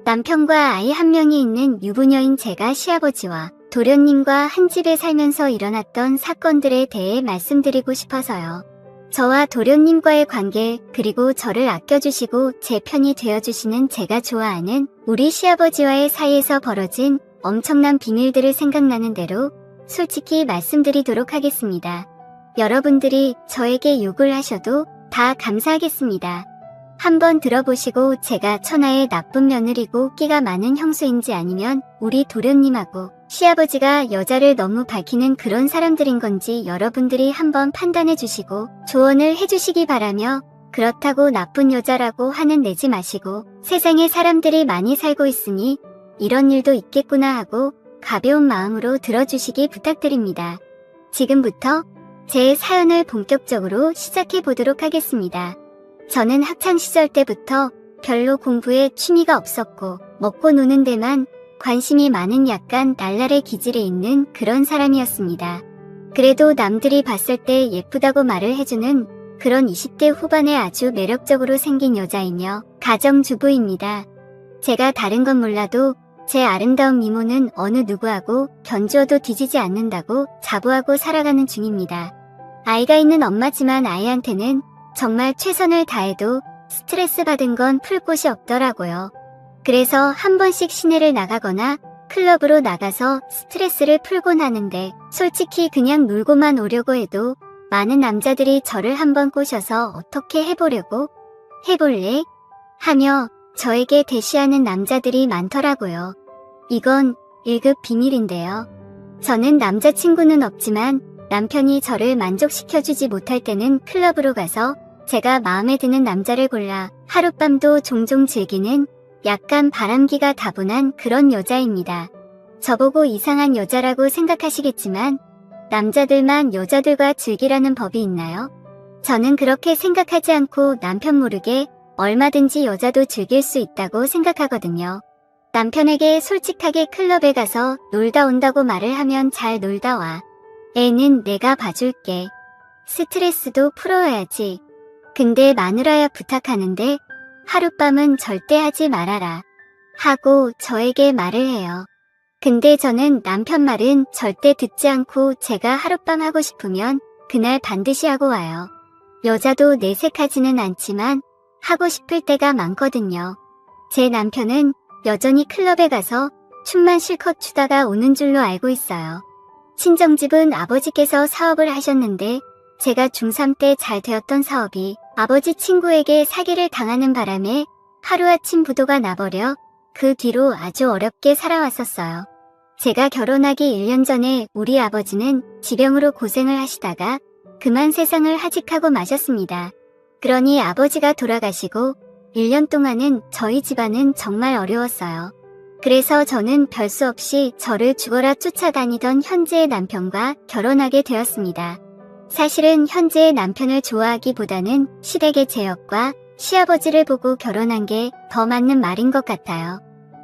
남편과 아이 한 명이 있는 유부녀인 제가 시아버지와 도련님과 한 집에 살면서 일어났던 사건들에 대해 말씀드리고 싶어서요. 저와 도련님과의 관계, 그리고 저를 아껴주시고 제 편이 되어주시는 제가 좋아하는 우리 시아버지와의 사이에서 벌어진 엄청난 비밀들을 생각나는 대로 솔직히 말씀드리도록 하겠습니다. 여러분들이 저에게 욕을 하셔도 다 감사하겠습니다. 한번 들어보시고 제가 천하의 나쁜 며느리고 끼가 많은 형수인지 아니면 우리 도련님하고 시아버지가 여자를 너무 밝히는 그런 사람들인 건지 여러분들이 한번 판단해 주시고 조언을 해주시기 바라며, 그렇다고 나쁜 여자라고 화는 내지 마시고 세상에 사람들이 많이 살고 있으니 이런 일도 있겠구나 하고 가벼운 마음으로 들어주시기 부탁드립니다. 지금부터 제 사연을 본격적으로 시작해 보도록 하겠습니다. 저는 학창시절 때부터 별로 공부에 취미가 없었고 먹고 노는 데만 관심이 많은 약간 날라리 기질이 있는 그런 사람이었습니다. 그래도 남들이 봤을 때 예쁘다고 말을 해주는 그런 20대 후반에 아주 매력적으로 생긴 여자이며 가정주부입니다. 제가 다른 건 몰라도 제 아름다운 미모는 어느 누구하고 견주어도 뒤지지 않는다고 자부하고 살아가는 중입니다. 아이가 있는 엄마지만 아이한테는 정말 최선을 다해도 스트레스 받은 건 풀 곳이 없더라고요. 그래서 한 번씩 시내를 나가거나 클럽으로 나가서 스트레스를 풀곤 하는데, 솔직히 그냥 놀고만 오려고 해도 많은 남자들이 저를 한번 꼬셔서 어떻게 해보려고? 해볼래? 하며 저에게 대시하는 남자들이 많더라고요. 이건 1급 비밀인데요. 저는 남자친구는 없지만 남편이 저를 만족시켜주지 못할 때는 클럽으로 가서 제가 마음에 드는 남자를 골라 하룻밤도 종종 즐기는 약간 바람기가 다분한 그런 여자입니다. 저보고 이상한 여자라고 생각하시겠지만 남자들만 여자들과 즐기라는 법이 있나요? 저는 그렇게 생각하지 않고 남편 모르게 얼마든지 여자도 즐길 수 있다고 생각하거든요. 남편에게 솔직하게 클럽에 가서 놀다 온다고 말을 하면 잘 놀다 와. 애는 내가 봐줄게. 스트레스도 풀어야지. 근데 마누라야 부탁하는데 하룻밤은 절대 하지 말아라. 하고 저에게 말을 해요. 근데 저는 남편 말은 절대 듣지 않고 제가 하룻밤 하고 싶으면 그날 반드시 하고 와요. 여자도 내색하지는 않지만 하고 싶을 때가 많거든요. 제 남편은 여전히 클럽에 가서 춤만 실컷 추다가 오는 줄로 알고 있어요. 친정집은 아버지께서 사업을 하셨는데 제가 중3 때 잘 되었던 사업이 아버지 친구에게 사기를 당하는 바람에 하루아침 부도가 나버려 그 뒤로 아주 어렵게 살아왔었어요. 제가 결혼하기 1년 전에 우리 아버지는 지병으로 고생을 하시다가 그만 세상을 하직하고 마셨습니다. 그러니 아버지가 돌아가시고 1년 동안은 저희 집안은 정말 어려웠어요. 그래서 저는 별 수 없이 저를 죽어라 쫓아다니던 현재의 남편과 결혼하게 되었습니다. 사실은 현재의 남편을 좋아하기보다는 시댁의 제역과 시아버지를 보고 결혼한 게 더 맞는 말인 것 같아요.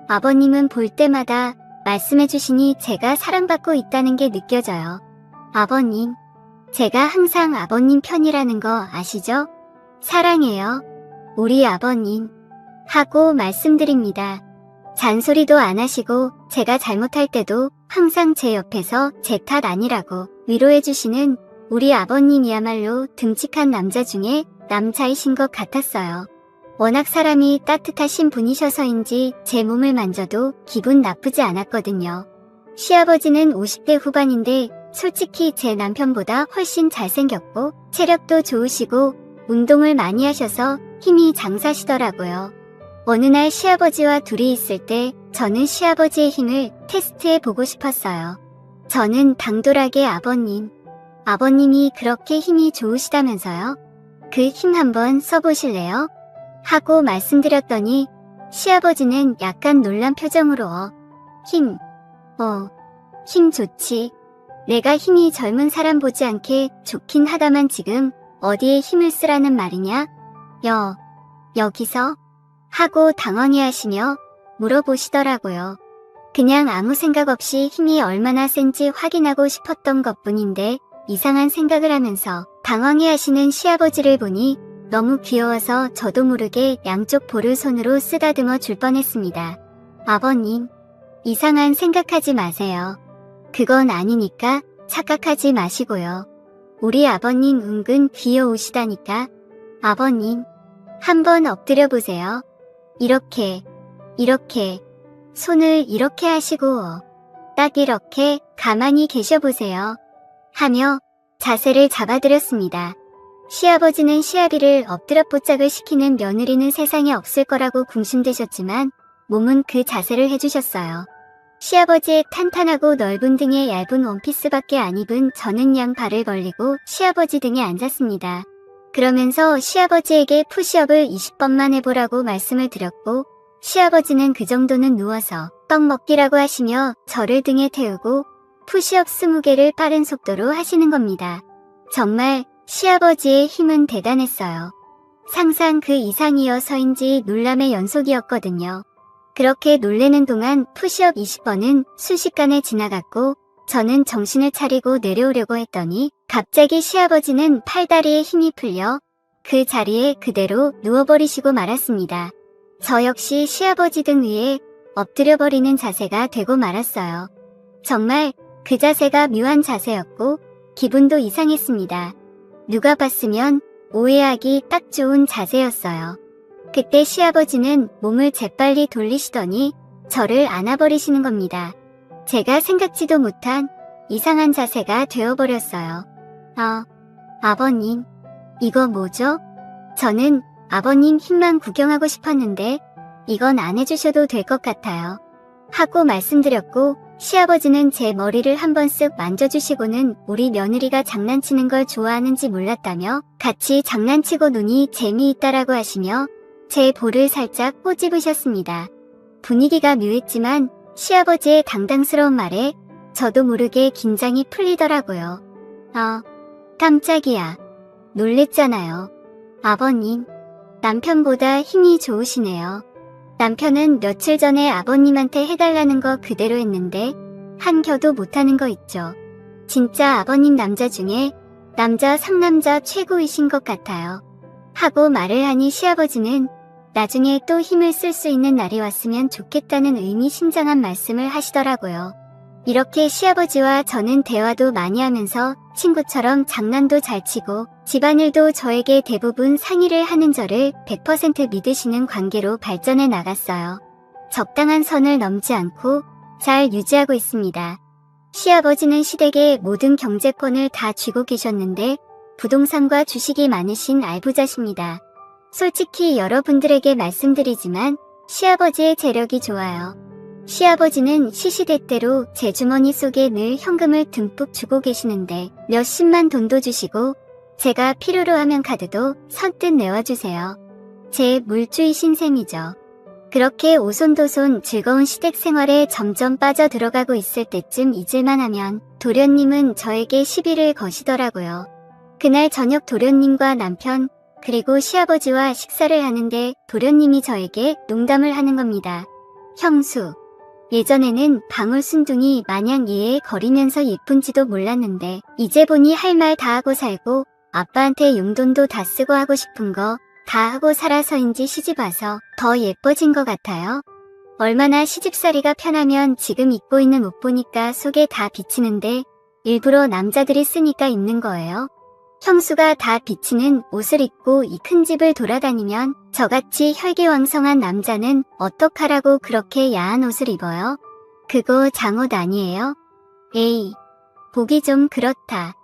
아버님은 볼 때마다 말씀해주시니 제가 사랑받고 있다는 게 느껴져요. 아버님, 제가 항상 아버님 편이라는 거 아시죠? 사랑해요. 우리 아버님. 하고 말씀드립니다. 잔소리도 안 하시고 제가 잘못할 때도 항상 제 옆에서 제 탓 아니라고 위로해주시는 우리 아버님이야말로 듬직한 남자 중에 남자이신 것 같았어요. 워낙 사람이 따뜻하신 분이셔서인지 제 몸을 만져도 기분 나쁘지 않았거든요. 시아버지는 50대 후반인데 솔직히 제 남편보다 훨씬 잘생겼고 체력도 좋으시고 운동을 많이 하셔서 힘이 장사시더라고요. 어느 날 시아버지와 둘이 있을 때 저는 시아버지의 힘을 테스트해 보고 싶었어요. 저는 당돌하게 아버님이 그렇게 힘이 좋으시다면서요? 그 힘 한번 써보실래요? 하고 말씀드렸더니 시아버지는 약간 놀란 표정으로 힘 좋지. 내가 힘이 젊은 사람 보지 않게 좋긴 하다만 지금 어디에 힘을 쓰라는 말이냐? 여기서? 하고 당황해하시며 물어보시더라고요. 그냥 아무 생각 없이 힘이 얼마나 센지 확인하고 싶었던 것뿐인데 이상한 생각을 하면서 당황해하시는 시아버지를 보니 너무 귀여워서 저도 모르게 양쪽 볼을 손으로 쓰다듬어 줄 뻔했습니다. 아버님, 이상한 생각하지 마세요. 그건 아니니까 착각하지 마시고요. 우리 아버님 은근 귀여우시다니까. 아버님, 한번 엎드려 보세요. 이렇게, 손을 이렇게 하시고, 딱 이렇게 가만히 계셔 보세요. 하며 자세를 잡아드렸습니다. 시아버지는 시아비를 엎드려 뽀짝을 시키는 며느리는 세상에 없을 거라고 궁심되셨지만 몸은 그 자세를 해주셨어요. 시아버지의 탄탄하고 넓은 등에 얇은 원피스밖에 안 입은 저는 양 발을 벌리고 시아버지 등에 앉았습니다. 그러면서 시아버지에게 푸시업을 20번만 해보라고 말씀을 드렸고 시아버지는 그 정도는 누워서 떡 먹기라고 하시며 저를 등에 태우고 푸시업 20개를 빠른 속도로 하시는 겁니다. 정말 시아버지의 힘은 대단했어요. 상상 그 이상이어서인지 놀람의 연속이었거든요. 그렇게 놀래는 동안 푸시업 20번은 순식간에 지나갔고 저는 정신을 차리고 내려오려고 했더니 갑자기 시아버지는 팔다리에 힘이 풀려 그 자리에 그대로 누워버리시고 말았습니다. 저 역시 시아버지 등 위에 엎드려버리는 자세가 되고 말았어요. 정말 그 자세가 묘한 자세였고 기분도 이상했습니다. 누가 봤으면 오해하기 딱 좋은 자세였어요. 그때 시아버지는 몸을 재빨리 돌리시더니 저를 안아버리시는 겁니다. 제가 생각지도 못한 이상한 자세가 되어버렸어요. 아버님, 이거 뭐죠? 저는 아버님 힘만 구경하고 싶었는데 이건 안 해주셔도 될 것 같아요. 하고 말씀드렸고 시아버지는 제 머리를 한번 쓱 만져주시고는 우리 며느리가 장난치는 걸 좋아하는지 몰랐다며 같이 장난치고 노니 재미있다라고 하시며 제 볼을 살짝 꼬집으셨습니다. 분위기가 묘했지만 시아버지의 당당스러운 말에 저도 모르게 긴장이 풀리더라고요. 깜짝이야. 놀랬잖아요. 아버님, 남편보다 힘이 좋으시네요. 남편은 며칠 전에 아버님한테 해달라는 거 그대로 했는데 한 켜도 못하는 거 있죠. 진짜 아버님 남자 중에 남자 상남자 최고이신 것 같아요. 하고 말을 하니 시아버지는 나중에 또 힘을 쓸 수 있는 날이 왔으면 좋겠다는 의미심장한 말씀을 하시더라고요. 이렇게 시아버지와 저는 대화도 많이 하면서 친구처럼 장난도 잘 치고 집안일도 저에게 대부분 상의를 하는 저를 100% 믿으시는 관계로 발전해 나갔어요. 적당한 선을 넘지 않고 잘 유지하고 있습니다. 시아버지는 시댁의 모든 경제권을 다 쥐고 계셨는데 부동산과 주식이 많으신 알부자십니다. 솔직히 여러분들에게 말씀드리지만 시아버지의 재력이 좋아요. 시아버지는 시시때때로 제 주머니 속에 늘 현금을 듬뿍 주고 계시는데 몇십만 돈도 주시고 제가 필요로 하면 카드도 선뜻 내와주세요. 제 물주이신 셈이죠. 그렇게 오손도손 즐거운 시댁 생활에 점점 빠져들어가고 있을 때쯤 잊을만 하면 도련님은 저에게 시비를 거시더라고요. 그날 저녁 도련님과 남편 그리고 시아버지와 식사를 하는데 도련님이 저에게 농담을 하는 겁니다. 형수, 예전에는 방울순둥이 마냥 예에 거리면서 예쁜지도 몰랐는데 이제 보니 할 말 다 하고 살고 아빠한테 용돈도 다 쓰고 하고 싶은 거 다 하고 살아서인지 시집 와서 더 예뻐진 것 같아요. 얼마나 시집살이가 편하면 지금 입고 있는 옷 보니까 속에 다 비치는데 일부러 남자들이 쓰니까 입는 거예요. 형수가 다 비치는 옷을 입고 이 큰 집을 돌아다니면 저같이 혈기왕성한 남자는 어떡하라고 그렇게 야한 옷을 입어요? 그거 장옷 아니에요? 에이, 보기 좀 그렇다.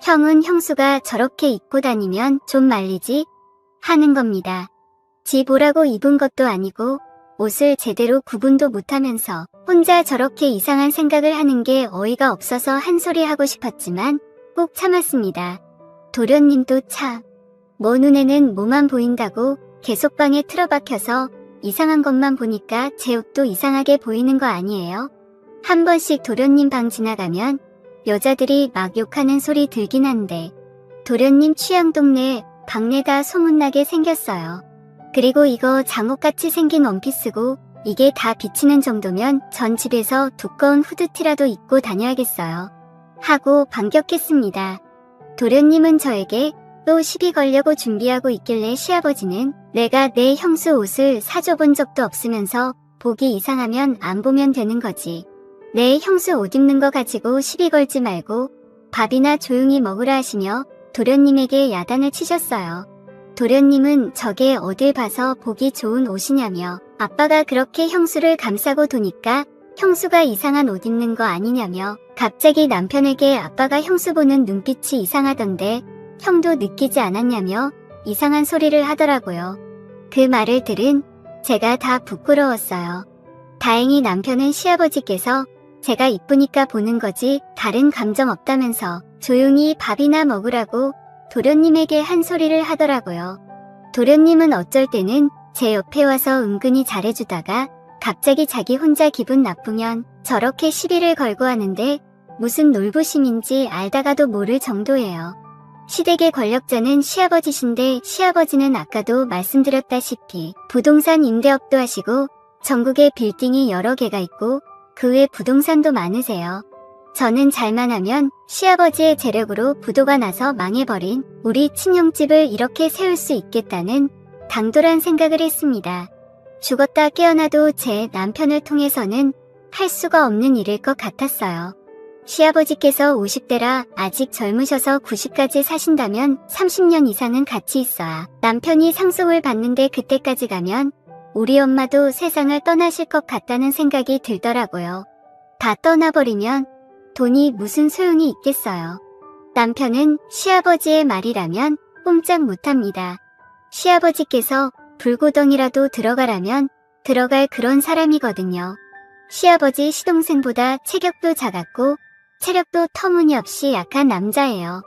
형은 형수가 저렇게 입고 다니면 좀 말리지? 하는 겁니다. 지 보라고 입은 것도 아니고 옷을 제대로 구분도 못하면서 혼자 저렇게 이상한 생각을 하는 게 어이가 없어서 한 소리 하고 싶었지만 꼭 참았습니다. 도련님도 참, 뭐 눈에는 뭐만 보인다고 계속 방에 틀어박혀서 이상한 것만 보니까 제 옷도 이상하게 보이는 거 아니에요? 한 번씩 도련님 방 지나가면 여자들이 막 욕하는 소리 들긴 한데 도련님 취향 동네 방내가 소문나게 생겼어요. 그리고 이거 장옷같이 생긴 원피스고 이게 다 비치는 정도면 전 집에서 두꺼운 후드티라도 입고 다녀야겠어요. 하고 반격했습니다. 도련님은 저에게 또 시비 걸려고 준비하고 있길래 시아버지는 내가 내 형수 옷을 사줘본 적도 없으면서 보기 이상하면 안 보면 되는 거지. 내 형수 옷 입는 거 가지고 시비 걸지 말고 밥이나 조용히 먹으라 하시며 도련님에게 야단을 치셨어요. 도련님은 저게 어딜 봐서 보기 좋은 옷이냐며 아빠가 그렇게 형수를 감싸고 도니까 형수가 이상한 옷 입는 거 아니냐며 갑자기 남편에게 아빠가 형수 보는 눈빛이 이상하던데 형도 느끼지 않았냐며 이상한 소리를 하더라고요. 그 말을 들은 제가 다 부끄러웠어요. 다행히 남편은 시아버지께서 제가 이쁘니까 보는 거지 다른 감정 없다면서 조용히 밥이나 먹으라고 도련님에게 한 소리를 하더라고요. 도련님은 어쩔 때는 제 옆에 와서 은근히 잘해주다가 갑자기 자기 혼자 기분 나쁘면 저렇게 시비를 걸고 하는데 무슨 놀부심인지 알다가도 모를 정도예요. 시댁의 권력자는 시아버지신데 시아버지는 아까도 말씀드렸다시피 부동산 임대업도 하시고 전국에 빌딩이 여러 개가 있고 그 외 부동산도 많으세요. 저는 잘만 하면 시아버지의 재력으로 부도가 나서 망해버린 우리 친형집을 이렇게 세울 수 있겠다는 당돌한 생각을 했습니다. 죽었다 깨어나도 제 남편을 통해서는 할 수가 없는 일일 것 같았어요. 시아버지께서 50대라 아직 젊으셔서 90까지 사신다면 30년 이상은 같이 있어야 남편이 상속을 받는데 그때까지 가면 우리 엄마도 세상을 떠나실 것 같다는 생각이 들더라고요. 다 떠나버리면 돈이 무슨 소용이 있겠어요. 남편은 시아버지의 말이라면 꼼짝 못합니다. 시아버지께서 불고덩이라도 들어가라면 들어갈 그런 사람이거든요. 시아버지 시동생보다 체격도 작았고 체력도 터무니없이 약한 남자예요.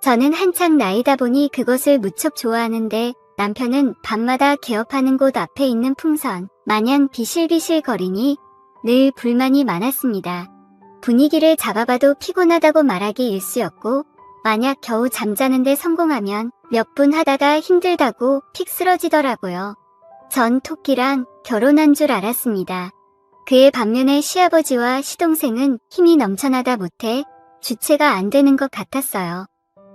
저는 한창 나이다 보니 그것을 무척 좋아하는데 남편은 밤마다 개업하는 곳 앞에 있는 풍선 마냥 비실비실 거리니 늘 불만이 많았습니다. 분위기를 잡아봐도 피곤하다고 말하기 일쑤였고 만약 겨우 잠자는데 성공하면 몇 분 하다가 힘들다고 픽 쓰러지더라고요. 전 토끼랑 결혼한 줄 알았습니다. 그의 반면에 시아버지와 시동생은 힘이 넘쳐나다 못해 주체가 안 되는 것 같았어요.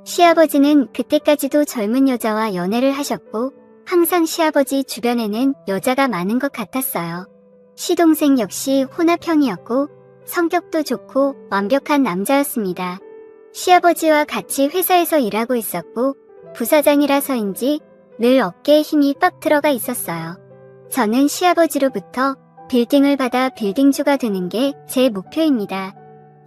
시아버지는 그때까지도 젊은 여자와 연애를 하셨고 항상 시아버지 주변에는 여자가 많은 것 같았어요. 시동생 역시 혼합형이었고 성격도 좋고 완벽한 남자였습니다. 시아버지와 같이 회사에서 일하고 있었고 부사장이라서인지 늘 어깨에 힘이 빡 들어가 있었어요. 저는 시아버지로부터 빌딩을 받아 빌딩주가 되는 게 제 목표입니다.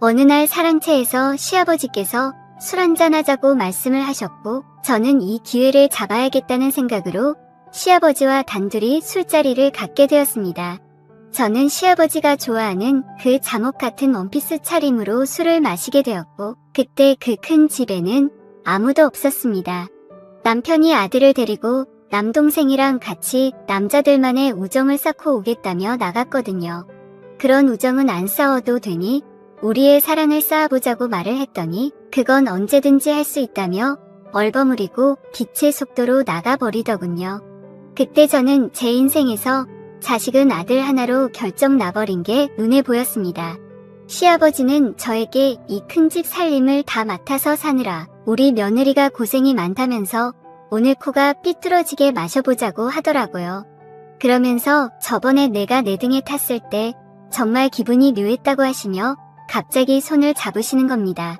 어느 날 사랑채에서 시아버지께서 술 한잔 하자고 말씀을 하셨고 저는 이 기회를 잡아야겠다는 생각으로 시아버지와 단둘이 술자리를 갖게 되었습니다. 저는 시아버지가 좋아하는 그 잠옷 같은 원피스 차림으로 술을 마시게 되었고 그때 그 큰 집에는 아무도 없었습니다. 남편이 아들을 데리고 남동생이랑 같이 남자들만의 우정을 쌓고 오겠다며 나갔거든요. 그런 우정은 안 싸워도 되니 우리의 사랑을 쌓아보자고 말을 했더니 그건 언제든지 할 수 있다며 얼버무리고 빛의 속도로 나가버리더군요. 그때 저는 제 인생에서 자식은 아들 하나로 결정 나버린 게 눈에 보였습니다. 시아버지는 저에게 이 큰 집 살림을 다 맡아서 사느라 우리 며느리가 고생이 많다면서 오늘 코가 삐뚤어지게 마셔보자고 하더라고요. 그러면서 저번에 내가 내 등에 탔을 때 정말 기분이 묘했다고 하시며 갑자기 손을 잡으시는 겁니다.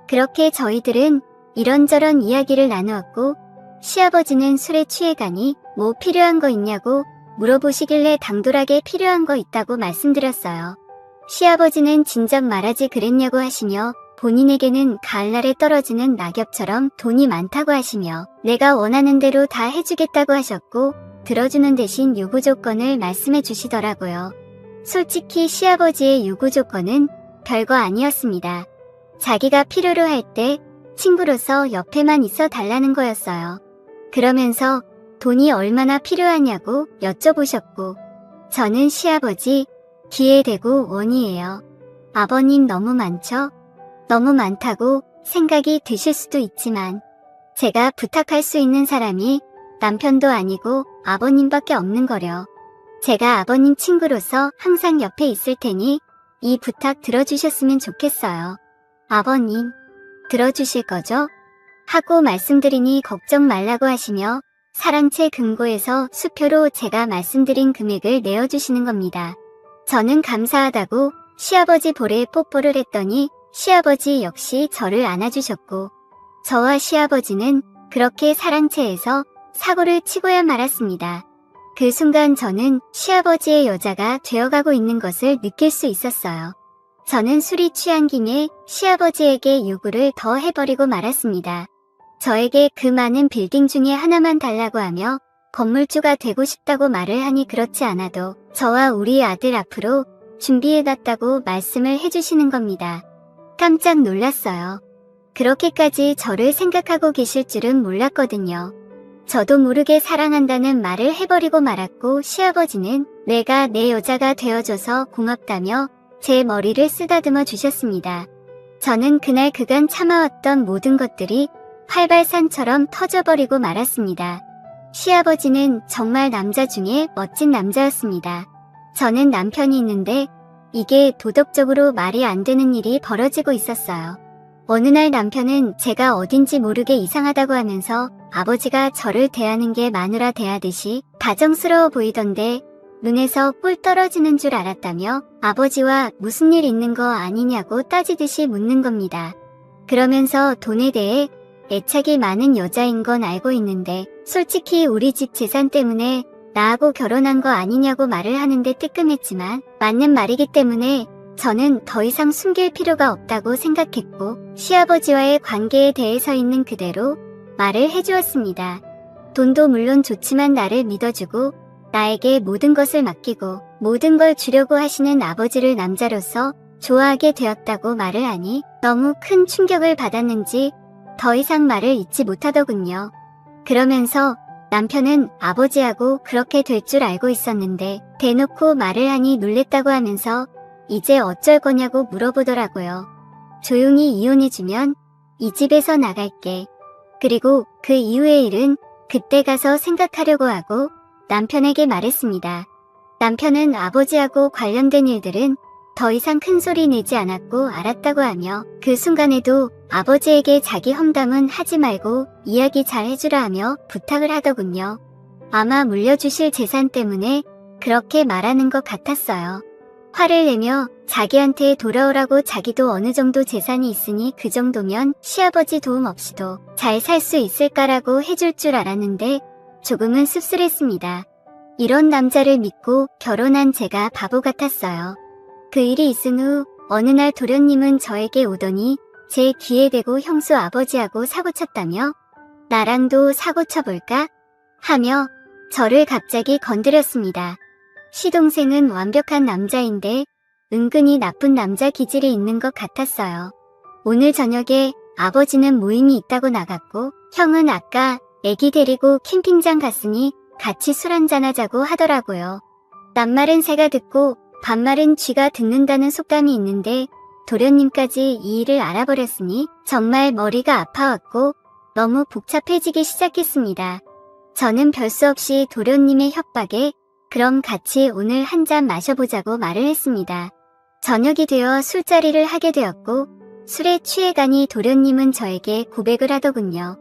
그렇게 저희들은 이런저런 이야기를 나누었고 시아버지는 술에 취해가니 뭐 필요한 거 있냐고 물어보시길래 당돌하게 필요한 거 있다고 말씀드렸어요. 시아버지는 진작 말하지 그랬냐고 하시며 본인에게는 가을날에 떨어지는 낙엽처럼 돈이 많다고 하시며 내가 원하는 대로 다 해주겠다고 하셨고 들어주는 대신 요구 조건을 말씀해 주시더라고요. 솔직히 시아버지의 요구 조건은 별거 아니었습니다. 자기가 필요로 할 때 친구로서 옆에만 있어 달라는 거였어요. 그러면서 돈이 얼마나 필요하냐고 여쭤보셨고 저는 시아버지 귀에 대고 원이에요. 아버님 너무 많죠? 너무 많다고 생각이 드실 수도 있지만 제가 부탁할 수 있는 사람이 남편도 아니고 아버님밖에 없는 거려. 제가 아버님 친구로서 항상 옆에 있을 테니 이 부탁 들어주셨으면 좋겠어요. 아버님, 들어주실 거죠? 하고 말씀드리니 걱정 말라고 하시며 사랑채 금고에서 수표로 제가 말씀드린 금액을 내어주시는 겁니다. 저는 감사하다고 시아버지 볼에 뽀뽀를 했더니 시아버지 역시 저를 안아주셨고 저와 시아버지는 그렇게 사랑채에서 사고를 치고야 말았습니다. 그 순간 저는 시아버지의 여자가 되어가고 있는 것을 느낄 수 있었어요. 저는 술이 취한 김에 시아버지에게 요구를 더 해버리고 말았습니다. 저에게 그 많은 빌딩 중에 하나만 달라고 하며 건물주가 되고 싶다고 말을 하니 그렇지 않아도 저와 우리 아들 앞으로 준비해놨다고 말씀을 해주시는 겁니다. 깜짝 놀랐어요. 그렇게까지 저를 생각하고 계실 줄은 몰랐거든요. 저도 모르게 사랑한다는 말을 해버리고 말았고 시아버지는 내가 내 여자가 되어줘서 고맙다며 제 머리를 쓰다듬어 주셨습니다. 저는 그날 그간 참아왔던 모든 것들이 활발산처럼 터져버리고 말았습니다. 시아버지는 정말 남자 중에 멋진 남자였습니다. 저는 남편이 있는데 이게 도덕적으로 말이 안 되는 일이 벌어지고 있었어요. 어느 날 남편은 제가 어딘지 모르게 이상하다고 하면서 아버지가 저를 대하는 게 마누라 대하듯이 다정스러워 보이던데 눈에서 꿀 떨어지는 줄 알았다며 아버지와 무슨 일 있는 거 아니냐고 따지듯이 묻는 겁니다. 그러면서 돈에 대해 애착이 많은 여자인 건 알고 있는데 솔직히 우리 집 재산 때문에 나하고 결혼한 거 아니냐고 말을 하는데 뜨끔했지만 맞는 말이기 때문에 저는 더 이상 숨길 필요가 없다고 생각했고 시아버지와의 관계에 대해서 있는 그대로 말을 해주었습니다. 돈도 물론 좋지만 나를 믿어주고 나에게 모든 것을 맡기고 모든 걸 주려고 하시는 아버지를 남자로서 좋아하게 되었다고 말을 하니 너무 큰 충격을 받았는지 더 이상 말을 잇지 못하더군요. 그러면서 남편은 아버지하고 그렇게 될 줄 알고 있었는데 대놓고 말을 하니 놀랬다고 하면서 이제 어쩔 거냐고 물어보더라고요. 조용히 이혼해주면 이 집에서 나갈게. 그리고 그 이후의 일은 그때 가서 생각하려고 하고 남편에게 말했습니다. 남편은 아버지하고 관련된 일들은 더 이상 큰 소리 내지 않았고 알았다고 하며 그 순간에도 아버지에게 자기 험담은 하지 말고 이야기 잘 해주라 하며 부탁을 하더군요. 아마 물려주실 재산 때문에 그렇게 말하는 것 같았어요. 화를 내며 자기한테 돌아오라고 자기도 어느 정도 재산이 있으니 그 정도면 시아버지 도움 없이도 잘 살 수 있을까라고 해줄 줄 알았는데 조금은 씁쓸했습니다. 이런 남자를 믿고 결혼한 제가 바보 같았어요. 그 일이 있은 후 어느 날 도련님은 저에게 오더니 제 귀에 대고 형수 아버지하고 사고쳤다며 나랑도 사고쳐볼까? 하며 저를 갑자기 건드렸습니다. 시동생은 완벽한 남자인데 은근히 나쁜 남자 기질이 있는 것 같았어요. 오늘 저녁에 아버지는 모임이 있다고 나갔고 형은 아까 애기 데리고 캠핑장 갔으니 같이 술 한잔하자고 하더라고요. 낱말은 새가 듣고 반말은 쥐가 듣는다는 속담이 있는데 도련님까지 이 일을 알아버렸으니 정말 머리가 아파왔고 너무 복잡해지기 시작했습니다. 저는 별 수 없이 도련님의 협박에 그럼 같이 오늘 한 잔 마셔보자고 말을 했습니다. 저녁이 되어 술자리를 하게 되었고 술에 취해가니 도련님은 저에게 고백을 하더군요.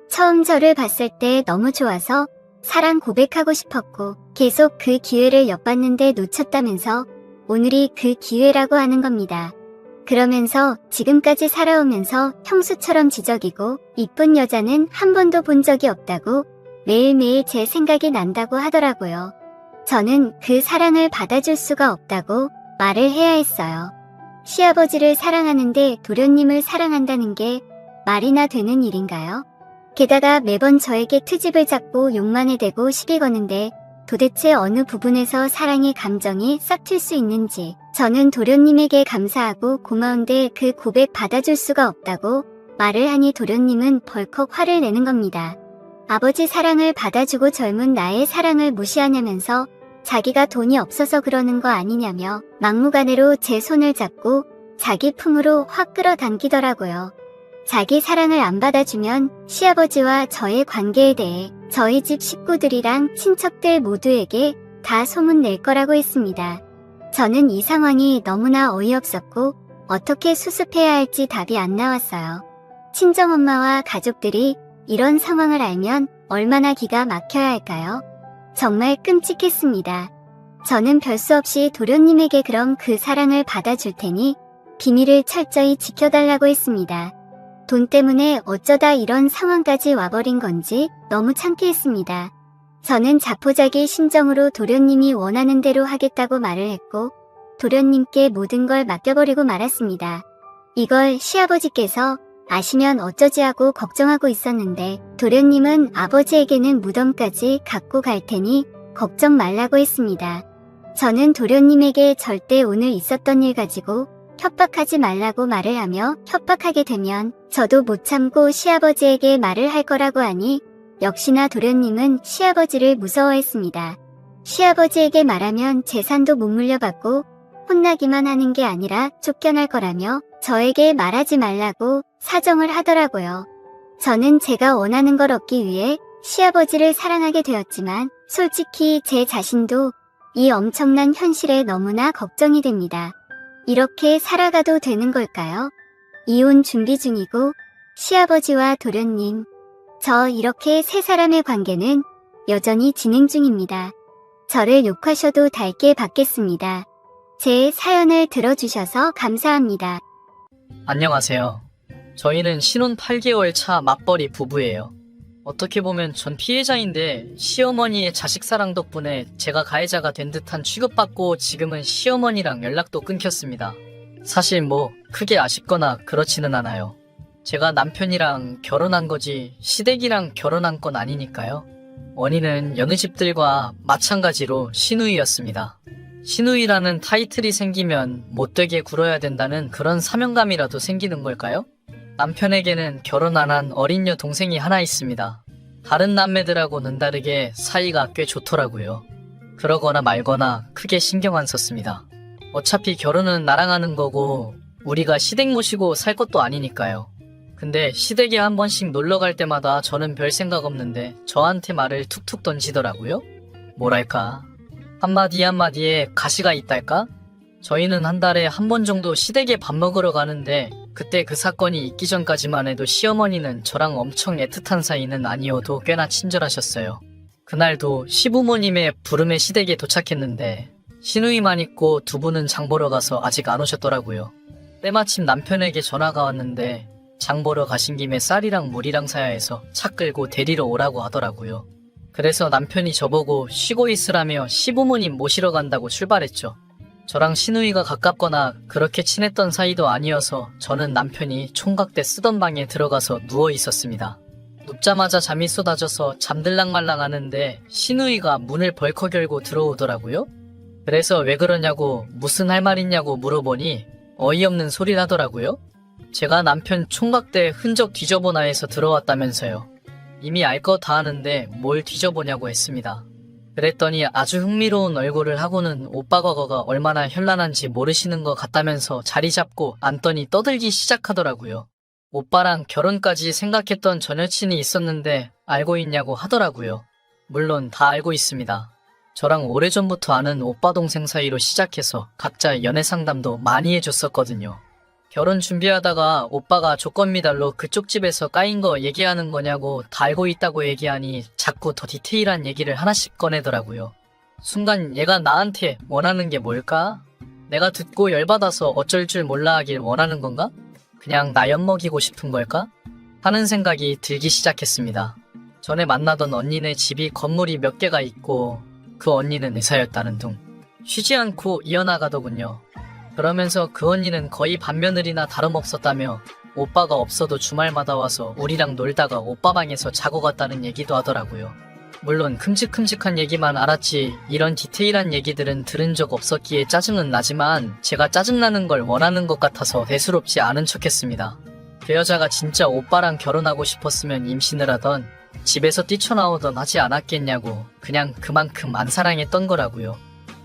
처음 저를 봤을 때 너무 좋아서 사랑 고백하고 싶었고 계속 그 기회를 엿봤는데 놓쳤다면서 오늘이 그 기회라고 하는 겁니다. 그러면서 지금까지 살아오면서 형수처럼 지적이고 이쁜 여자는 한 번도 본 적이 없다고 매일매일 제 생각이 난다고 하더라고요. 저는 그 사랑을 받아줄 수가 없다고 말을 해야 했어요. 시아버지를 사랑하는데 도련님을 사랑한다는 게 말이나 되는 일인가요? 게다가 매번 저에게 트집을 잡고 욕만 해대고 시비 거는데 도대체 어느 부분에서 사랑의 감정이 싹튈 수 있는지 저는 도련님에게 감사하고 고마운데 그 고백 받아줄 수가 없다고 말을 하니 도련님은 벌컥 화를 내는 겁니다. 아버지 사랑을 받아주고 젊은 나의 사랑을 무시하냐면서 자기가 돈이 없어서 그러는 거 아니냐며 막무가내로 제 손을 잡고 자기 품으로 확 끌어당기더라고요. 자기 사랑을 안 받아주면 시아버지와 저의 관계에 대해 저희 집 식구들이랑 친척들 모두에게 다 소문낼 거라고 했습니다. 저는 이 상황이 너무나 어이없었고 어떻게 수습해야 할지 답이 안 나왔어요. 친정엄마와 가족들이 이런 상황을 알면 얼마나 기가 막혀야 할까요? 정말 끔찍했습니다. 저는 별 수 없이 도련님에게 그럼 그 사랑을 받아줄 테니 비밀을 철저히 지켜달라고 했습니다. 돈 때문에 어쩌다 이런 상황까지 와버린 건지 너무 창피했습니다. 저는 자포자기 심정으로 도련님이 원하는 대로 하겠다고 말을 했고 도련님께 모든 걸 맡겨버리고 말았습니다. 이걸 시아버지께서 아시면 어쩌지 하고 걱정하고 있었는데 도련님은 아버지에게는 무덤까지 갖고 갈 테니 걱정 말라고 했습니다. 저는 도련님에게 절대 오늘 있었던 일 가지고 협박하지 말라고 말을 하며 협박하게 되면 저도 못 참고 시아버지에게 말을 할 거라고 하니 역시나 도련님은 시아버지를 무서워했습니다. 시아버지에게 말하면 재산도 못 물려받고 혼나기만 하는 게 아니라 쫓겨날 거라며 저에게 말하지 말라고 사정을 하더라고요. 저는 제가 원하는 걸 얻기 위해 시아버지를 사랑하게 되었지만 솔직히 제 자신도 이 엄청난 현실에 너무나 걱정이 됩니다. 이렇게 살아가도 되는 걸까요? 이혼 준비 중이고 시아버지와 도련님, 저 이렇게 세 사람의 관계는 여전히 진행 중입니다. 저를 욕하셔도 달게 받겠습니다. 제 사연을 들어주셔서 감사합니다. 안녕하세요. 저희는 신혼 8개월 차 맞벌이 부부예요. 어떻게 보면 전 피해자인데 시어머니의 자식 사랑 덕분에 제가 가해자가 된 듯한 취급받고 지금은 시어머니랑 연락도 끊겼습니다. 사실 뭐 크게 아쉽거나 그렇지는 않아요. 제가 남편이랑 결혼한 거지 시댁이랑 결혼한 건 아니니까요. 원인은 여느 집들과 마찬가지로 시누이였습니다. 시누이라는 타이틀이 생기면 못되게 굴어야 된다는 그런 사명감이라도 생기는 걸까요? 남편에게는 결혼 안 한 어린 여동생이 하나 있습니다. 다른 남매들하고는 다르게 사이가 꽤 좋더라고요. 그러거나 말거나 크게 신경 안 썼습니다. 어차피 결혼은 나랑 하는 거고 우리가 시댁 모시고 살 것도 아니니까요. 근데 시댁에 한 번씩 놀러 갈 때마다 저는 별 생각 없는데 저한테 말을 툭툭 던지더라고요. 뭐랄까, 한마디 한마디에 가시가 있달까? 저희는 한 달에 한 번 정도 시댁에 밥 먹으러 가는데 그때 그 사건이 있기 전까지만 해도 시어머니는 저랑 엄청 애틋한 사이는 아니어도 꽤나 친절하셨어요. 그날도 시부모님의 부름에 시댁에 도착했는데 시누이만 있고 두 분은 장 보러 가서 아직 안 오셨더라고요. 때마침 남편에게 전화가 왔는데 장 보러 가신 김에 쌀이랑 물이랑 사야 해서 차 끌고 데리러 오라고 하더라고요. 그래서 남편이 저보고 쉬고 있으라며 시부모님 모시러 간다고 출발했죠. 저랑 시누이가 가깝거나 그렇게 친했던 사이도 아니어서 저는 남편이 총각대 쓰던 방에 들어가서 누워 있었습니다. 눕자마자 잠이 쏟아져서 잠들랑말랑 하는데 시누이가 문을 벌컥 열고 들어오더라고요. 그래서 왜 그러냐고 무슨 할 말 있냐고 물어보니 어이없는 소리를 하더라고요. 제가 남편 총각대 흔적 뒤져보나 해서 들어왔다면서요. 이미 알 거 다 아는데 뭘 뒤져보냐고 했습니다. 그랬더니 아주 흥미로운 얼굴을 하고는 오빠 과거가 얼마나 현란한지 모르시는 것 같다면서 자리 잡고 앉더니 떠들기 시작하더라고요. 오빠랑 결혼까지 생각했던 전 여친이 있었는데 알고 있냐고 하더라고요. 물론 다 알고 있습니다. 저랑 오래전부터 아는 오빠 동생 사이로 시작해서 각자 연애 상담도 많이 해줬었거든요. 결혼 준비하다가 오빠가 조건 미달로 그쪽 집에서 까인 거 얘기하는 거냐고 다 알고 있다고 얘기하니 자꾸 더 디테일한 얘기를 하나씩 꺼내더라고요. 순간 얘가 나한테 원하는 게 뭘까? 내가 듣고 열받아서 어쩔 줄 몰라 하길 원하는 건가? 그냥 나 엿먹이고 싶은 걸까? 하는 생각이 들기 시작했습니다. 전에 만나던 언니네 집이 건물이 몇 개가 있고 그 언니는 의사였다는 둥. 쉬지 않고 이어나가더군요. 그러면서 그 언니는 거의 반며느리나 다름없었다며 오빠가 없어도 주말마다 와서 우리랑 놀다가 오빠 방에서 자고 갔다는 얘기도 하더라고요. 물론 큼직큼직한 얘기만 알았지 이런 디테일한 얘기들은 들은 적 없었기에 짜증은 나지만 제가 짜증나는 걸 원하는 것 같아서 대수롭지 않은 척했습니다. 그 여자가 진짜 오빠랑 결혼하고 싶었으면 임신을 하던 집에서 뛰쳐나오던 하지 않았겠냐고 그냥 그만큼 안 사랑했던 거라고요.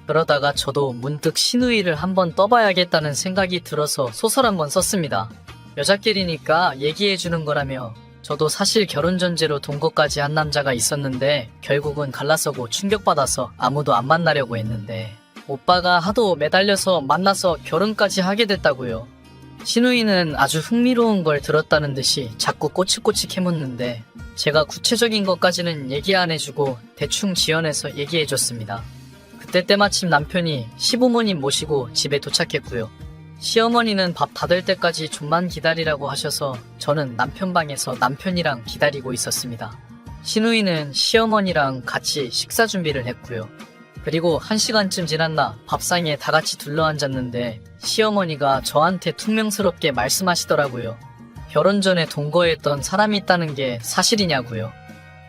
그러다가 저도 문득 시누이를 한번 떠봐야겠다는 생각이 들어서 소설 한번 썼습니다. 여자끼리니까 얘기해주는 거라며 저도 사실 결혼 전제로 동거까지 한 남자가 있었는데 결국은 갈라서고 충격받아서 아무도 안 만나려고 했는데 오빠가 하도 매달려서 만나서 결혼까지 하게 됐다고요. 신우이는 아주 흥미로운 걸 들었다는 듯이 자꾸 꼬치꼬치 캐묻는데 제가 구체적인 것까지는 얘기 안 해주고 대충 지어내서 얘기해줬습니다. 그때 때마침 남편이 시부모님 모시고 집에 도착했고요. 시어머니는 밥 다 될 때까지 좀만 기다리라고 하셔서 저는 남편 방에서 남편이랑 기다리고 있었습니다. 신우이는 시어머니랑 같이 식사 준비를 했고요. 그리고 1시간쯤 지났나 밥상에 다 같이 둘러앉았는데 시어머니가 저한테 퉁명스럽게 말씀하시더라고요. 결혼 전에 동거했던 사람이 있다는 게 사실이냐고요.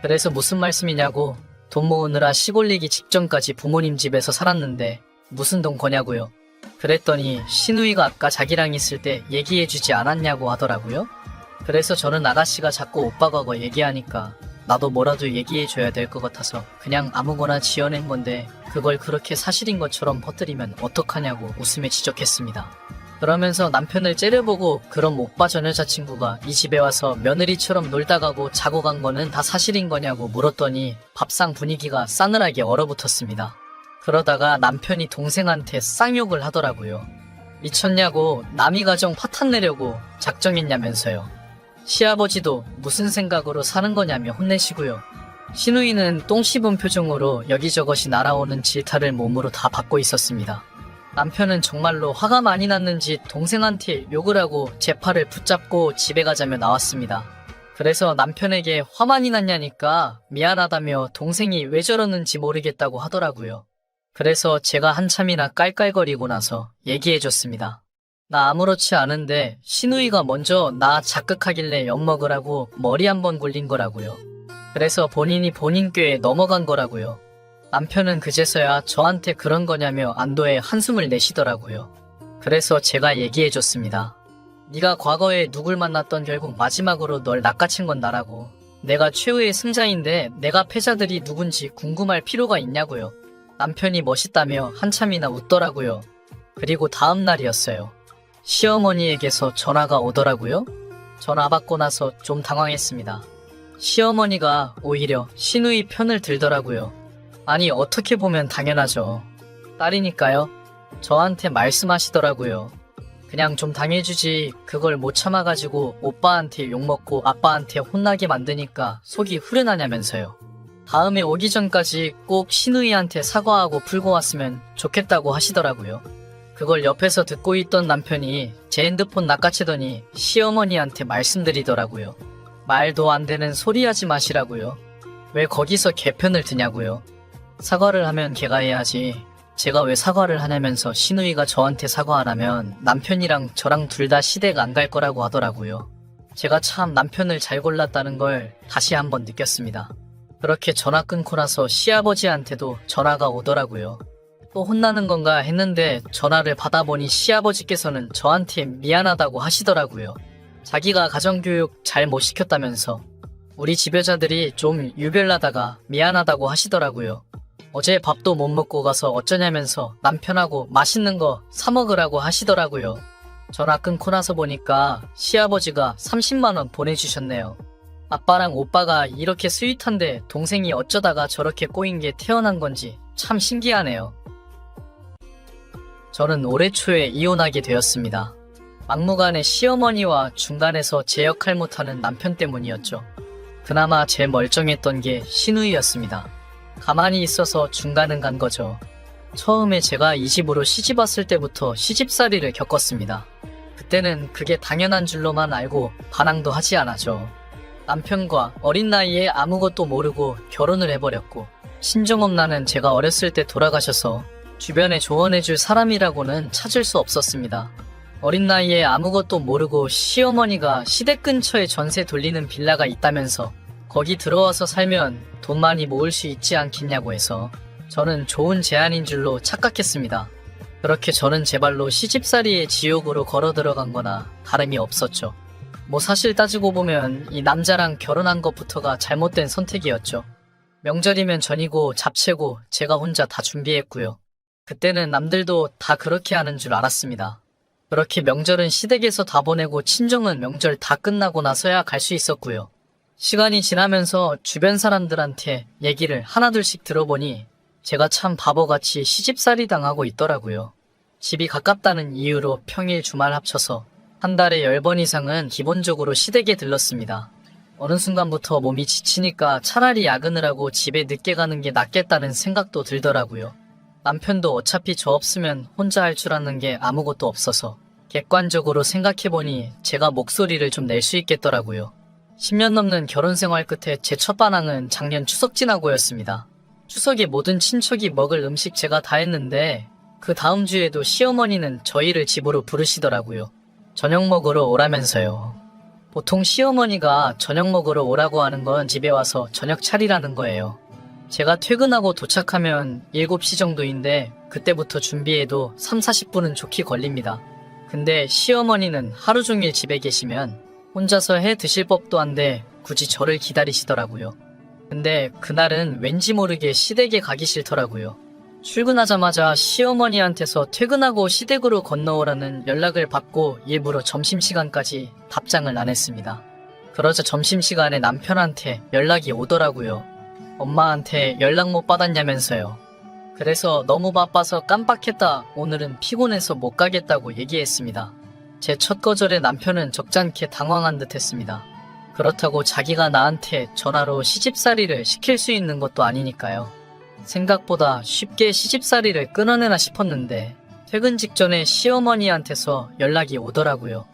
그래서 무슨 말씀이냐고, 돈 모으느라 시골리기 직전까지 부모님 집에서 살았는데 무슨 동거냐고요. 그랬더니 신우이가 아까 자기랑 있을 때 얘기해주지 않았냐고 하더라고요. 그래서 저는 아가씨가 자꾸 오빠 과거 얘기하니까 나도 뭐라도 얘기해줘야 될 것 같아서 그냥 아무거나 지어낸 건데 그걸 그렇게 사실인 것처럼 퍼뜨리면 어떡하냐고 웃으며 지적했습니다. 그러면서 남편을 째려보고 그럼 오빠 전 여자친구가 이 집에 와서 며느리처럼 놀다 가고 자고 간 거는 다 사실인 거냐고 물었더니 밥상 분위기가 싸늘하게 얼어붙었습니다. 그러다가 남편이 동생한테 쌍욕을 하더라고요. 미쳤냐고, 남이 가정 파탄 내려고 작정했냐면서요. 시아버지도 무슨 생각으로 사는 거냐며 혼내시고요. 신우이는 똥 씹은 표정으로 여기저것이 날아오는 질타를 몸으로 다 받고 있었습니다. 남편은 정말로 화가 많이 났는지 동생한테 욕을 하고 제 팔을 붙잡고 집에 가자며 나왔습니다. 그래서 남편에게 화 많이 났냐니까 미안하다며 동생이 왜 저러는지 모르겠다고 하더라고요. 그래서 제가 한참이나 깔깔거리고 나서 얘기해줬습니다. 나 아무렇지 않은데 신우이가 먼저 나 자극하길래 엿먹으라고 머리 한번 굴린 거라고요. 그래서 본인이 본인 꾀에 넘어간 거라고요. 남편은 그제서야 저한테 그런 거냐며 안도의 한숨을 내쉬더라고요. 그래서 제가 얘기해줬습니다. 네가 과거에 누굴 만났던 결국 마지막으로 널 낚아챈 건 나라고. 내가 최후의 승자인데 내가 패자들이 누군지 궁금할 필요가 있냐고요. 남편이 멋있다며 한참이나 웃더라고요. 그리고 다음 날이었어요. 시어머니에게서 전화가 오더라고요. 전화 받고 나서 좀 당황했습니다. 시어머니가 오히려 신우이 편을 들더라고요. 아니, 어떻게 보면 당연하죠. 딸이니까요. 저한테 말씀하시더라고요. 그냥 좀 당해주지, 그걸 못 참아가지고 오빠한테 욕먹고 아빠한테 혼나게 만드니까 속이 후련하냐면서요. 다음에 오기 전까지 꼭 신우이한테 사과하고 풀고 왔으면 좋겠다고 하시더라고요. 그걸 옆에서 듣고 있던 남편이 제 핸드폰 낚아채더니 시어머니한테 말씀드리더라고요. 말도 안 되는 소리 하지 마시라고요. 왜 거기서 걔 편을 드냐고요. 사과를 하면 걔가 해야지. 제가 왜 사과를 하냐면서 신우이가 저한테 사과하라면 남편이랑 저랑 둘 다 시댁 안 갈 거라고 하더라고요. 제가 참 남편을 잘 골랐다는 걸 다시 한번 느꼈습니다. 그렇게 전화 끊고 나서 시아버지한테도 전화가 오더라고요. 또 혼나는 건가 했는데 전화를 받아보니 시아버지께서는 저한테 미안하다고 하시더라고요. 자기가 가정교육 잘 못 시켰다면서 우리 집 여자들이 좀 유별나다가 미안하다고 하시더라고요. 어제 밥도 못 먹고 가서 어쩌냐면서 남편하고 맛있는 거 사 먹으라고 하시더라고요. 전화 끊고 나서 보니까 시아버지가 30만 원 보내주셨네요. 아빠랑 오빠가 이렇게 스윗한데 동생이 어쩌다가 저렇게 꼬인 게 태어난 건지 참 신기하네요. 저는 올해 초에 이혼하게 되었습니다. 막무가내 시어머니와 중간에서 제 역할 못하는 남편 때문이었죠. 그나마 제일 멀쩡했던 게 신우이였습니다. 가만히 있어서 중간은 간 거죠. 처음에 제가 이 집으로 시집 왔을 때부터 시집살이를 겪었습니다. 그때는 그게 당연한 줄로만 알고 반항도 하지 않았죠. 남편과 어린 나이에 아무것도 모르고 결혼을 해버렸고 친정엄마는 제가 어렸을 때 돌아가셔서 주변에 조언해줄 사람이라고는 찾을 수 없었습니다. 어린 나이에 아무것도 모르고 시어머니가 시댁 근처에 전세 돌리는 빌라가 있다면서 거기 들어와서 살면 돈 많이 모을 수 있지 않겠냐고 해서 저는 좋은 제안인 줄로 착각했습니다. 그렇게 저는 제 발로 시집살이의 지옥으로 걸어 들어간 거나 다름이 없었죠. 뭐 사실 따지고 보면 이 남자랑 결혼한 것부터가 잘못된 선택이었죠. 명절이면 전이고 잡채고 제가 혼자 다 준비했고요. 그때는 남들도 다 그렇게 하는 줄 알았습니다. 그렇게 명절은 시댁에서 다 보내고 친정은 명절 다 끝나고 나서야 갈 수 있었고요. 시간이 지나면서 주변 사람들한테 얘기를 하나둘씩 들어보니 제가 참 바보같이 시집살이 당하고 있더라고요. 집이 가깝다는 이유로 평일 주말 합쳐서 한 달에 10번 이상은 기본적으로 시댁에 들렀습니다. 어느 순간부터 몸이 지치니까 차라리 야근을 하고 집에 늦게 가는 게 낫겠다는 생각도 들더라고요. 남편도 어차피 저 없으면 혼자 할 줄 아는 게 아무것도 없어서 객관적으로 생각해보니 제가 목소리를 좀 낼 수 있겠더라고요. 10년 넘는 결혼 생활 끝에 제 첫 반항은 작년 추석 지나고였습니다. 추석에 모든 친척이 먹을 음식 제가 다 했는데 그 다음 주에도 시어머니는 저희를 집으로 부르시더라고요. 저녁 먹으러 오라면서요. 보통 시어머니가 저녁 먹으러 오라고 하는 건 집에 와서 저녁 차리라는 거예요. 제가 퇴근하고 도착하면 7시 정도인데 그때부터 준비해도 30-40분은 좋게 걸립니다. 근데 시어머니는 하루 종일 집에 계시면 혼자서 해 드실 법도 한데 굳이 저를 기다리시더라고요. 근데 그날은 왠지 모르게 시댁에 가기 싫더라고요. 출근하자마자 시어머니한테서 퇴근하고 시댁으로 건너오라는 연락을 받고 일부러 점심시간까지 답장을 안 했습니다. 그러자 점심시간에 남편한테 연락이 오더라고요. 엄마한테 연락 못 받았냐면서요. 그래서 너무 바빠서 깜빡했다. 오늘은 피곤해서 못 가겠다고 얘기했습니다. 제 첫 거절에 남편은 적잖게 당황한 듯 했습니다. 그렇다고 자기가 나한테 전화로 시집살이를 시킬 수 있는 것도 아니니까요. 생각보다 쉽게 시집살이를 끊어내나 싶었는데 퇴근 직전에 시어머니한테서 연락이 오더라고요.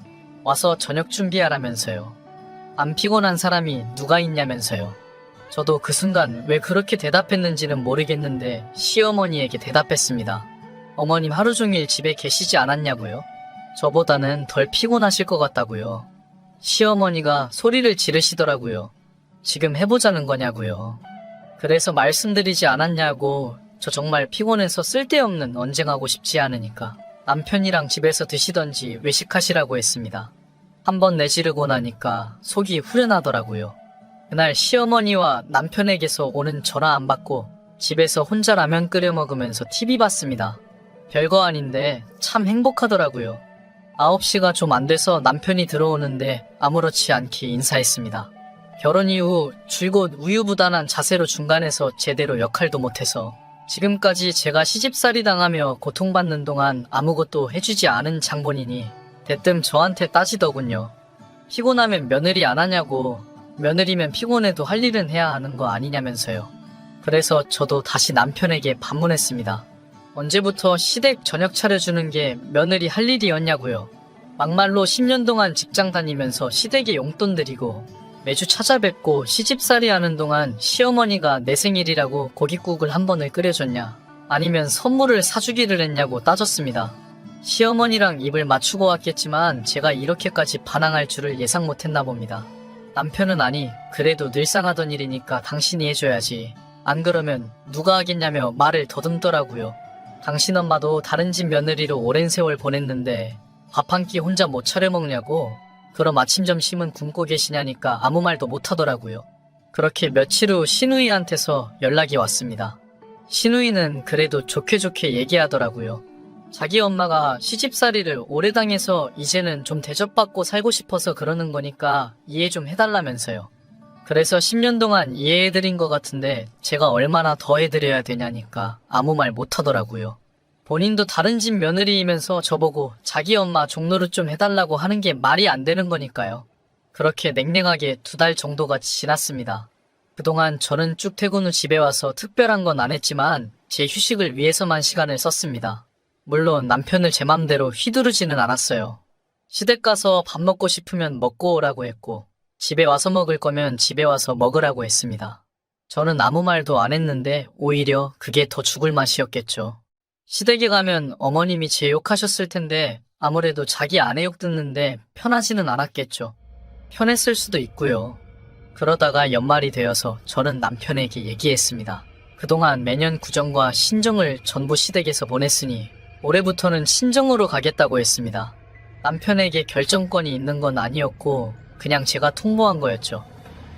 와서 저녁 준비하라면서요. 안 피곤한 사람이 누가 있냐면서요. 저도 그 순간 왜 그렇게 대답했는지는 모르겠는데 시어머니에게 대답했습니다. 어머님 하루 종일 집에 계시지 않았냐고요? 저보다는 덜 피곤하실 것 같다고요. 시어머니가 소리를 지르시더라고요. 지금 해보자는 거냐고요. 그래서 말씀드리지 않았냐고. 저 정말 피곤해서 쓸데없는 언쟁하고 싶지 않으니까 남편이랑 집에서 드시던지 외식하시라고 했습니다. 한번 내지르고 나니까 속이 후련하더라고요. 그날 시어머니와 남편에게서 오는 전화 안 받고 집에서 혼자 라면 끓여 먹으면서 TV 봤습니다. 별거 아닌데 참 행복하더라고요. 9시가 좀 안 돼서 남편이 들어오는데 아무렇지 않게 인사했습니다. 결혼 이후 줄곧 우유부단한 자세로 중간에서 제대로 역할도 못해서 지금까지 제가 시집살이 당하며 고통받는 동안 아무것도 해주지 않은 장본인이 대뜸 저한테 따지더군요. 피곤하면 며느리 안 하냐고. 며느리면 피곤해도 할 일은 해야 하는 거 아니냐면서요. 그래서 저도 다시 남편에게 반문했습니다. 언제부터 시댁 저녁 차려주는 게 며느리 할 일이었냐고요. 막말로 10년 동안 직장 다니면서 시댁에 용돈 드리고 매주 찾아뵙고 시집살이 하는 동안 시어머니가 내 생일이라고 고깃국을 한 번을 끓여줬냐, 아니면 선물을 사주기를 했냐고 따졌습니다. 시어머니랑 입을 맞추고 왔겠지만 제가 이렇게까지 반항할 줄을 예상 못했나 봅니다. 남편은 아니, 그래도 늘상 하던 일이니까 당신이 해줘야지. 안 그러면 누가 하겠냐며 말을 더듬더라고요. 당신 엄마도 다른 집 며느리로 오랜 세월 보냈는데 밥 한 끼 혼자 못 차려 먹냐고. 그럼 아침 점심은 굶고 계시냐니까 아무 말도 못 하더라고요. 그렇게 며칠 후 시누이한테서 연락이 왔습니다. 시누이는 그래도 좋게 좋게 얘기하더라고요. 자기 엄마가 시집살이를 오래 당해서 이제는 좀 대접받고 살고 싶어서 그러는 거니까 이해 좀 해달라면서요. 그래서 10년 동안 이해해드린 것 같은데 제가 얼마나 더 해드려야 되냐니까 아무 말 못하더라고요. 본인도 다른 집 며느리이면서 저보고 자기 엄마 종노릇 좀 해달라고 하는 게 말이 안 되는 거니까요. 그렇게 냉랭하게 2달 정도가 지났습니다. 그동안 저는 쭉 퇴근 후 집에 와서 특별한 건 안 했지만 제 휴식을 위해서만 시간을 썼습니다. 물론 남편을 제 맘대로 휘두르지는 않았어요. 시댁 가서 밥 먹고 싶으면 먹고 오라고 했고 집에 와서 먹을 거면 집에 와서 먹으라고 했습니다. 저는 아무 말도 안 했는데 오히려 그게 더 죽을 맛이었겠죠. 시댁에 가면 어머님이 제 욕하셨을 텐데 아무래도 자기 아내 욕 듣는데 편하지는 않았겠죠. 편했을 수도 있고요. 그러다가 연말이 되어서 저는 남편에게 얘기했습니다. 그동안 매년 구정과 신정을 전부 시댁에서 보냈으니 올해부터는 친정으로 가겠다고 했습니다. 남편에게 결정권이 있는 건 아니었고 그냥 제가 통보한 거였죠.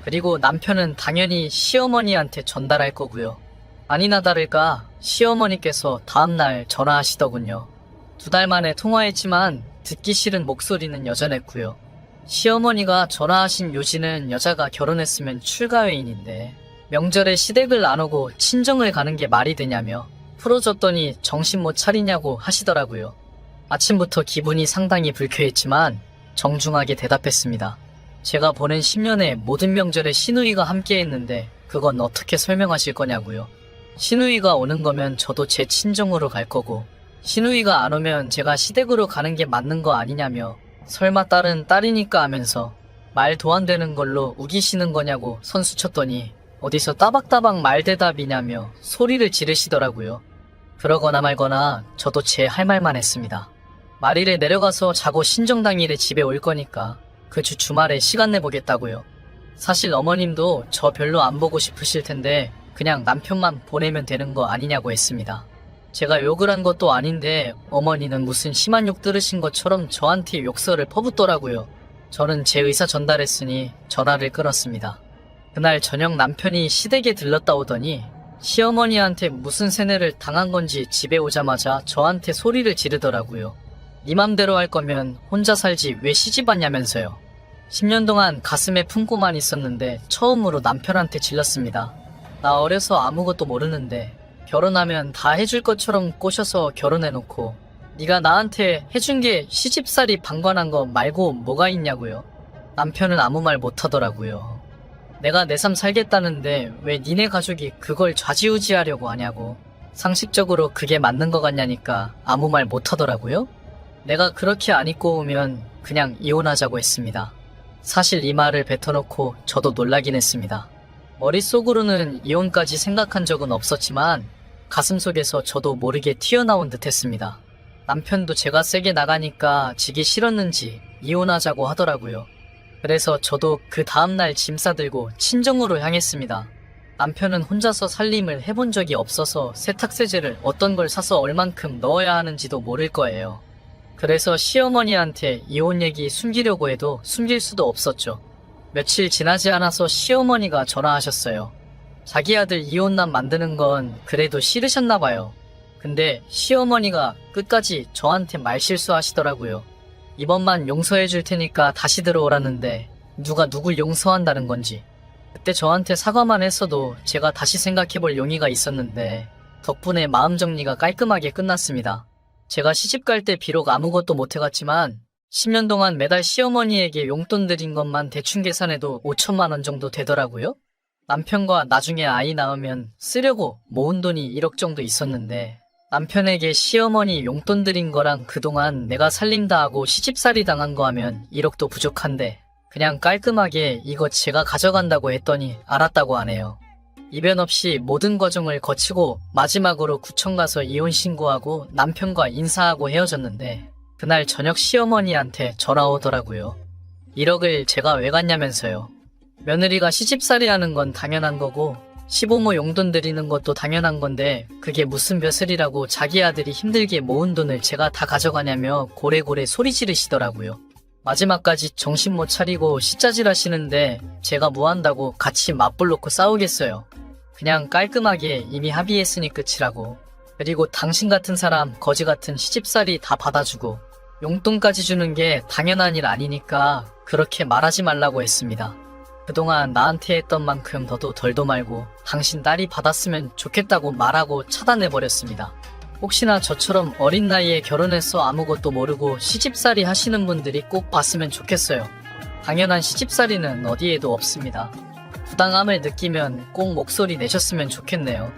그리고 남편은 당연히 시어머니한테 전달할 거고요. 아니나 다를까 시어머니께서 다음날 전화하시더군요. 2달 만에 통화했지만 듣기 싫은 목소리는 여전했고요. 시어머니가 전화하신 요지는 여자가 결혼했으면 출가회인인데 명절에 시댁을 안 오고 친정을 가는 게 말이 되냐며 풀어줬더니 정신 못 차리냐고 하시더라고요. 아침부터 기분이 상당히 불쾌했지만 정중하게 대답했습니다. 제가 보낸 10년의 모든 명절에 시누이가 함께 했는데 그건 어떻게 설명하실 거냐고요. 시누이가 오는 거면 저도 제 친정으로 갈 거고 시누이가 안 오면 제가 시댁으로 가는 게 맞는 거 아니냐며 설마 딸은 딸이니까 하면서 말도 안 되는 걸로 우기시는 거냐고 선수 쳤더니 어디서 따박따박 말대답이냐며 소리를 지르시더라고요. 그러거나 말거나 저도 제 할 말만 했습니다. 말일에 내려가서 자고 신정당일에 집에 올 거니까 그 주말에 시간 내보겠다고요. 사실 어머님도 저 별로 안 보고 싶으실 텐데 그냥 남편만 보내면 되는 거 아니냐고 했습니다. 제가 욕을 한 것도 아닌데 어머니는 무슨 심한 욕 들으신 것처럼 저한테 욕설을 퍼붓더라고요. 저는 제 의사 전달했으니 전화를 끊었습니다. 그날 저녁 남편이 시댁에 들렀다 오더니 시어머니한테 무슨 세뇌를 당한 건지 집에 오자마자 저한테 소리를 지르더라고요. 네 맘대로 할 거면 혼자 살지 왜 시집 왔냐면서요. 10년 동안 가슴에 품고만 있었는데 처음으로 남편한테 질렀습니다. 나 어려서 아무것도 모르는데 결혼하면 다 해줄 것처럼 꼬셔서 결혼해놓고 네가 나한테 해준 게 시집살이 방관한 거 말고 뭐가 있냐고요. 남편은 아무 말 못하더라고요. 내가 내 삶 살겠다는데 왜 니네 가족이 그걸 좌지우지하려고 하냐고. 상식적으로 그게 맞는 것 같냐니까 아무 말 못하더라고요. 내가 그렇게 안 입고 오면 그냥 이혼하자고 했습니다. 사실 이 말을 뱉어놓고 저도 놀라긴 했습니다. 머릿속으로는 이혼까지 생각한 적은 없었지만 가슴속에서 저도 모르게 튀어나온 듯 했습니다. 남편도 제가 세게 나가니까 지기 싫었는지 이혼하자고 하더라고요. 그래서 저도 그 다음날 짐 싸들고 친정으로 향했습니다. 남편은 혼자서 살림을 해본 적이 없어서 세탁세제를 어떤 걸 사서 얼만큼 넣어야 하는지도 모를 거예요. 그래서 시어머니한테 이혼 얘기 숨기려고 해도 숨길 수도 없었죠. 며칠 지나지 않아서 시어머니가 전화하셨어요. 자기 아들 이혼남 만드는 건 그래도 싫으셨나 봐요. 근데 시어머니가 끝까지 저한테 말실수 하시더라고요. 이번만 용서해 줄 테니까 다시 들어오라는데 누가 누굴 용서한다는 건지. 그때 저한테 사과만 했어도 제가 다시 생각해 볼 용의가 있었는데 덕분에 마음 정리가 깔끔하게 끝났습니다. 제가 시집 갈 때 비록 아무것도 못 해갔지만 10년 동안 매달 시어머니에게 용돈 드린 것만 대충 계산해도 5천만 원 정도 되더라고요. 남편과 나중에 아이 낳으면 쓰려고 모은 돈이 1억 정도 있었는데 남편에게 시어머니 용돈 드린 거랑 그동안 내가 살림다 하고 시집살이 당한 거 하면 1억도 부족한데 그냥 깔끔하게 이거 제가 가져간다고 했더니 알았다고 하네요. 이변 없이 모든 과정을 거치고 마지막으로 구청 가서 이혼 신고하고 남편과 인사하고 헤어졌는데 그날 저녁 시어머니한테 전화 오더라고요. 1억을 제가 왜 갔냐면서요. 며느리가 시집살이 하는 건 당연한 거고 시부모 용돈 드리는 것도 당연한 건데 그게 무슨 벼슬이라고 자기 아들이 힘들게 모은 돈을 제가 다 가져가냐며 고래고래 소리 지르시더라고요. 마지막까지 정신 못 차리고 시짜질 하시는데 제가 뭐 한다고 같이 맞불 놓고 싸우겠어요. 그냥 깔끔하게 이미 합의했으니 끝이라고. 그리고 당신 같은 사람 거지 같은 시집살이 다 받아주고 용돈까지 주는 게 당연한 일 아니니까 그렇게 말하지 말라고 했습니다. 그동안 나한테 했던 만큼 너도 덜도 말고 당신 딸이 받았으면 좋겠다고 말하고 차단해버렸습니다. 혹시나 저처럼 어린 나이에 결혼해서 아무것도 모르고 시집살이 하시는 분들이 꼭 봤으면 좋겠어요. 당연한 시집살이는 어디에도 없습니다. 부당함을 느끼면 꼭 목소리 내셨으면 좋겠네요.